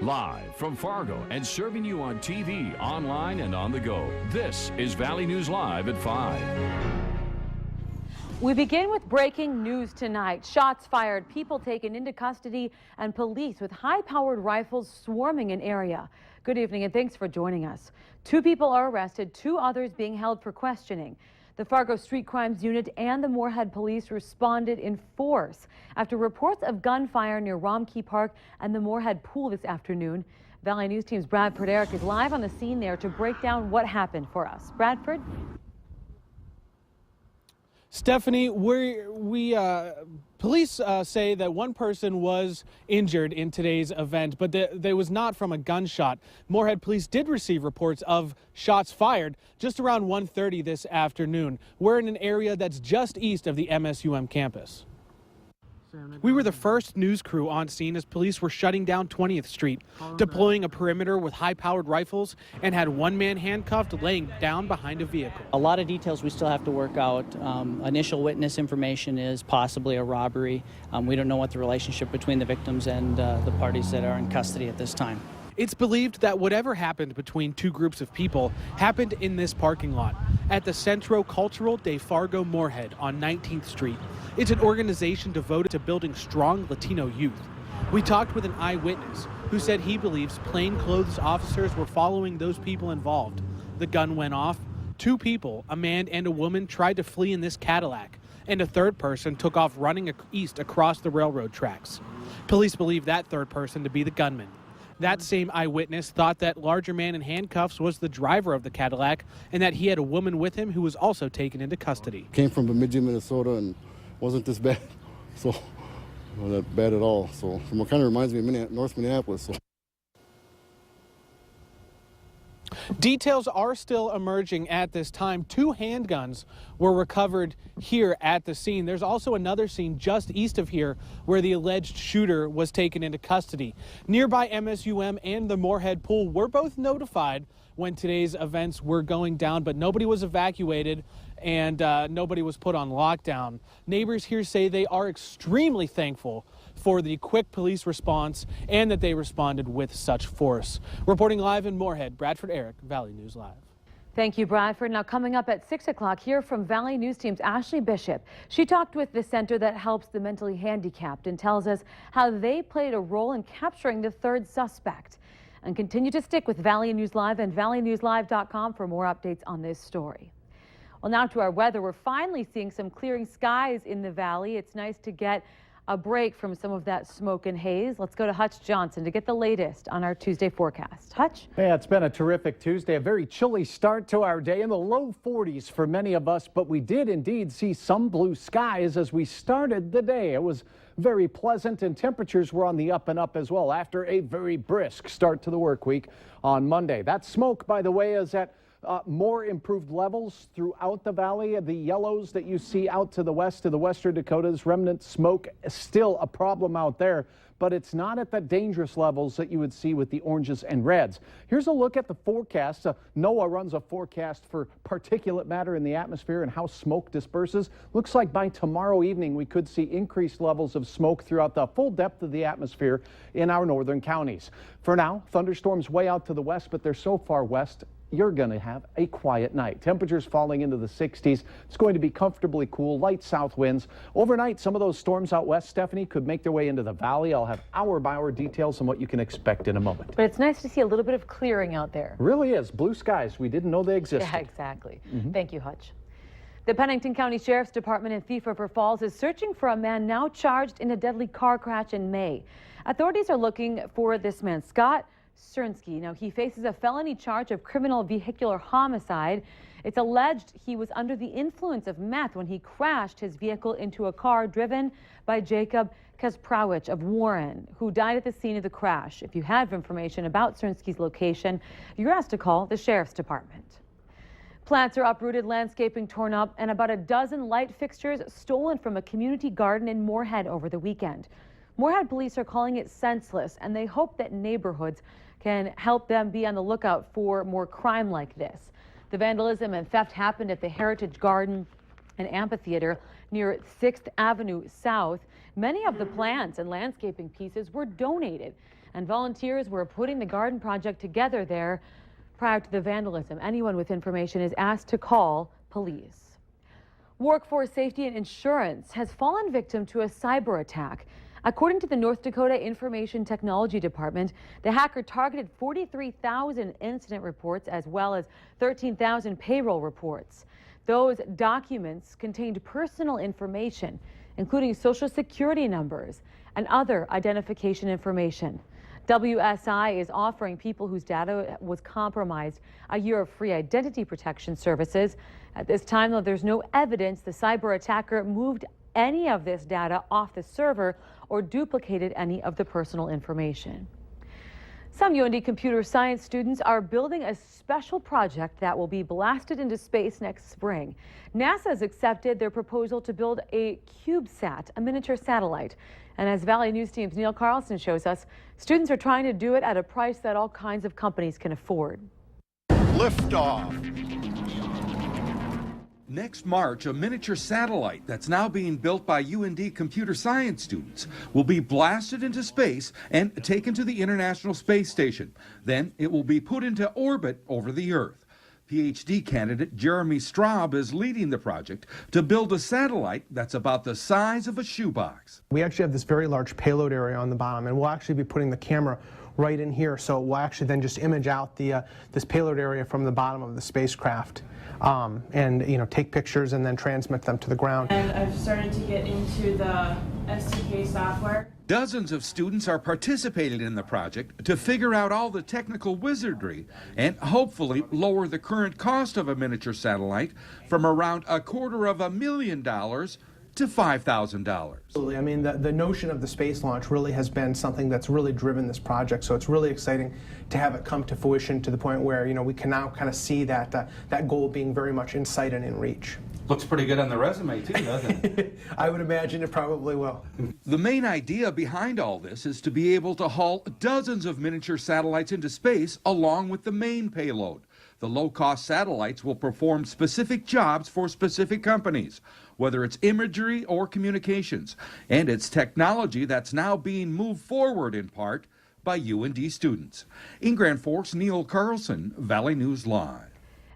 Live from Fargo and serving you on TV, online, and on the go. This is Valley News Live at 5. We begin with breaking news tonight. Shots fired, people taken into custody, and police with high-powered rifles swarming an area. Good evening and thanks for joining us. 2 people are arrested, 2 others being held for questioning. The Fargo Street Crimes Unit and the Moorhead Police responded in force after reports of gunfire near Romkey Park and the Moorhead Pool this afternoon. Valley News Team's Bradford Eric is live on the scene there to break down what happened for us. Bradford? Stephanie, police say that 1 person was injured in today's event, but there was not from a gunshot. Moorhead police did receive reports of shots fired just around 1:30 this afternoon. We're in an area that's just east of the MSUM campus. We were the first news crew on scene as police were shutting down 20th Street, deploying a perimeter with high-powered rifles, and had 1 man handcuffed laying down behind a vehicle. A lot of details we still have to work out. Initial witness information is possibly a robbery. We don't know what the relationship between the victims and the parties that are in custody at this time. It's believed that whatever happened between 2 groups of people happened in this parking lot at the Centro Cultural de Fargo Moorhead on 19th Street. It's an organization devoted to building strong Latino youth. We talked with an eyewitness who said he believes plainclothes officers were following those people involved. The gun went off. 2 people, a man and a woman, tried to flee in this Cadillac, and a 3rd person took off running east across the railroad tracks. Police believe that 3rd person to be the gunman. That same eyewitness thought that larger man in handcuffs was the driver of the Cadillac and that he had a woman with him who was also taken into custody. Came from Bemidji, Minnesota, and wasn't this bad, so not that bad at all. So it kind of reminds me of North Minneapolis. So. Details are still emerging at this time. 2 handguns were recovered here at the scene. There's also another scene just east of here where the alleged shooter was taken into custody. Nearby MSUM and the Moorhead Pool were both notified when today's events were going down, but nobody was evacuated and nobody was put on lockdown. Neighbors here say they are extremely thankful for the quick police response and that they responded with such force. Reporting live in Moorhead, Bradford Eric, Valley News Live. Thank you, Bradford. Now coming up at 6 o'clock, here from Valley News Team's Ashley Bishop. She talked with the center that helps the mentally handicapped and tells us how they played a role in capturing the 3rd suspect. And continue to stick with Valley News Live and valleynewslive.com for more updates on this story. Well, now to our weather. We're finally seeing some clearing skies in the valley. It's nice to get a break from some of that smoke and haze. Let's go to Hutch Johnson to get the latest on our Tuesday forecast. Hutch? Yeah, it's been a terrific Tuesday, a very chilly start to our day in the low 40s for many of us, but we did indeed see some blue skies as we started the day. It was very pleasant and temperatures were on the up and up as well after a very brisk start to the work week on Monday. That smoke, by the way, is at more improved levels throughout the valley. The yellows that you see out to the west of the western Dakotas, remnant smoke is still a problem out there, but it's not at the dangerous levels that you would see with the oranges and reds. Here's a look at the forecast. NOAA runs a forecast for particulate matter in the atmosphere and how smoke disperses. Looks like by tomorrow evening we could see increased levels of smoke throughout the full depth of the atmosphere in our northern counties. For now, thunderstorms way out to the west, but they're so far west you're going to have a quiet night. Temperatures falling into the 60s. It's going to be comfortably cool, light south winds. Overnight, some of those storms out west, Stephanie, could make their way into the valley. I'll have hour-by-hour details on what you can expect in a moment. But it's nice to see a little bit of clearing out there. It really is. Blue skies. We didn't know they existed. Yeah, exactly. Thank you, Hutch. The Pennington County Sheriff's Department in Thief River Falls is searching for a man now charged in a deadly car crash in May. Authorities are looking for this man, Scott Cernsky. Now, he faces a felony charge of criminal vehicular homicide. It's alleged he was under the influence of meth when he crashed his vehicle into a car driven by Jacob Kasprowicz of Warren, who died at the scene of the crash. If you have information about Cernsky's location, you're asked to call the Sheriff's Department. Plants are uprooted, landscaping torn up, and about a dozen light fixtures stolen from a community garden in Moorhead over the weekend. Moorhead police are calling it senseless, and they hope that neighborhoods can help them be on the lookout for more crime like this. The vandalism and theft happened at the Heritage Garden an amphitheater near 6th Avenue South. Many of the plants and landscaping pieces were donated, and volunteers were putting the garden project together there prior to the vandalism. Anyone with information is asked to call police. Workforce Safety and Insurance has fallen victim to a cyber attack. According to the North Dakota Information Technology Department, the hacker targeted 43,000 incident reports as well as 13,000 payroll reports. Those documents contained personal information, including social security numbers and other identification information. WSI is offering people whose data was compromised a year of free identity protection services. At this time, though, there's no evidence the cyber attacker moved any of this data off the server or duplicated any of the personal information. Some UND computer science students are building a special project that will be blasted into space next spring. NASA has accepted their proposal to build a CubeSat, a miniature satellite. And as Valley News Team's Neil Carlson shows us, students are trying to do it at a price that all kinds of companies can afford. Liftoff. Next March, a miniature satellite that's now being built by UND computer science students will be blasted into space and taken to the International Space Station. Then it will be put into orbit over the Earth. PhD candidate Jeremy Straub is leading the project to build a satellite that's about the size of a shoebox. We actually have this very large payload area on the bottom, and we'll actually be putting the camera right in here, so we'll actually then just image out the this payload area from the bottom of the spacecraft, and take pictures and then transmit them to the ground. And I've started to get into the STK software. Dozens of students are participating in the project to figure out all the technical wizardry and hopefully lower the current cost of a miniature satellite from around $250,000 to $5,000. Absolutely. I mean, the notion of the space launch really has been something that's really driven this project, so it's really exciting to have it come to fruition to the point where, we can now kind of see that that goal being very much in sight and in reach. Looks pretty good on the resume too, doesn't it? I would imagine it probably will. The main idea behind all this is to be able to haul dozens of miniature satellites into space along with the main payload. The low-cost satellites will perform specific jobs for specific companies, whether it's imagery or communications, and it's technology that's now being moved forward in part by UND students. In Grand Forks, Neil Carlson, Valley News Live.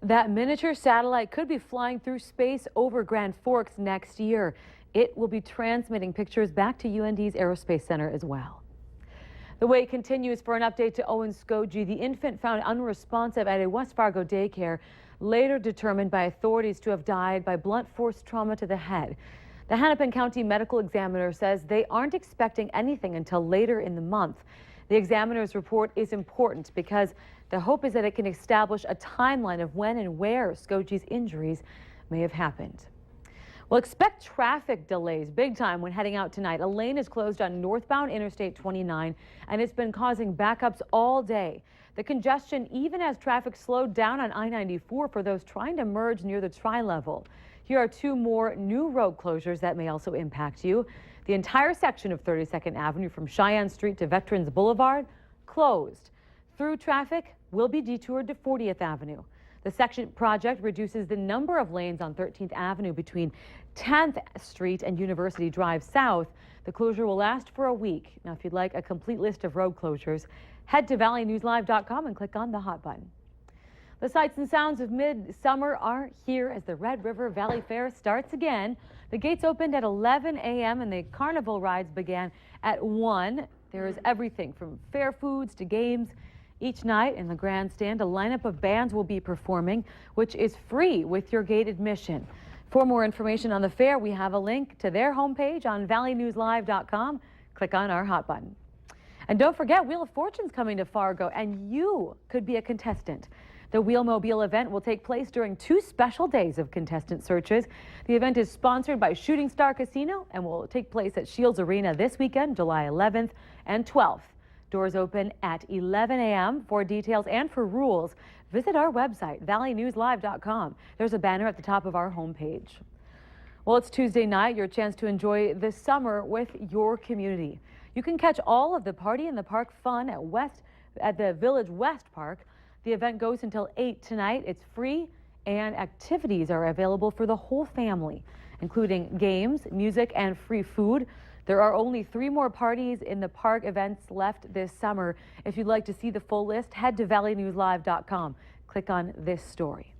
That miniature satellite could be flying through space over Grand Forks next year. It will be transmitting pictures back to UND's Aerospace Center as well. The wait continues for an update to Owen Skoji, the infant found unresponsive at a West Fargo daycare, later determined by authorities to have died by blunt force trauma to the head. The Hennepin County Medical Examiner says they aren't expecting anything until later in the month. The examiner's report is important because the hope is that it can establish a timeline of when and where Skoji's injuries may have happened. Well, expect traffic delays big time when heading out tonight. A lane is closed on northbound Interstate 29, and it's been causing backups all day. The congestion even as traffic slowed down on I-94 for those trying to merge near the Tri-Level. Here are two more new road closures that may also impact you. The entire section of 32nd Avenue from Cheyenne Street to Veterans Boulevard closed. Through traffic will be detoured to 40th Avenue. The section project reduces the number of lanes on 13th Avenue between 10th Street and University Drive South. The closure will last for a week. Now, if you'd like a complete list of road closures, head to valleynewslive.com and click on the hot button. The sights and sounds of midsummer are here as the Red River Valley Fair starts again. The gates opened at 11 a.m. and the carnival rides began at 1. There is everything from fair foods to games. Each night in the grandstand, a lineup of bands will be performing, which is free with your gate admission. For more information on the fair, we have a link to their homepage on valleynewslive.com. Click on our hot button. And don't forget, Wheel of Fortune's coming to Fargo, and you could be a contestant. The Wheelmobile event will take place during 2 special days of contestant searches. The event is sponsored by Shooting Star Casino and will take place at Shields Arena this weekend, July 11th and 12th. Doors open at 11 a.m. For details and for rules, visit our website, valleynewslive.com. There's a banner at the top of our homepage. Well, it's Tuesday night, your chance to enjoy the summer with your community. You can catch all of the Party in the Park fun at the Village West Park. The event goes until 8 tonight. It's free and activities are available for the whole family, including games, music, and free food. There are only 3 more parties in the park events left this summer. If you'd like to see the full list, head to valleynewslive.com. Click on this story.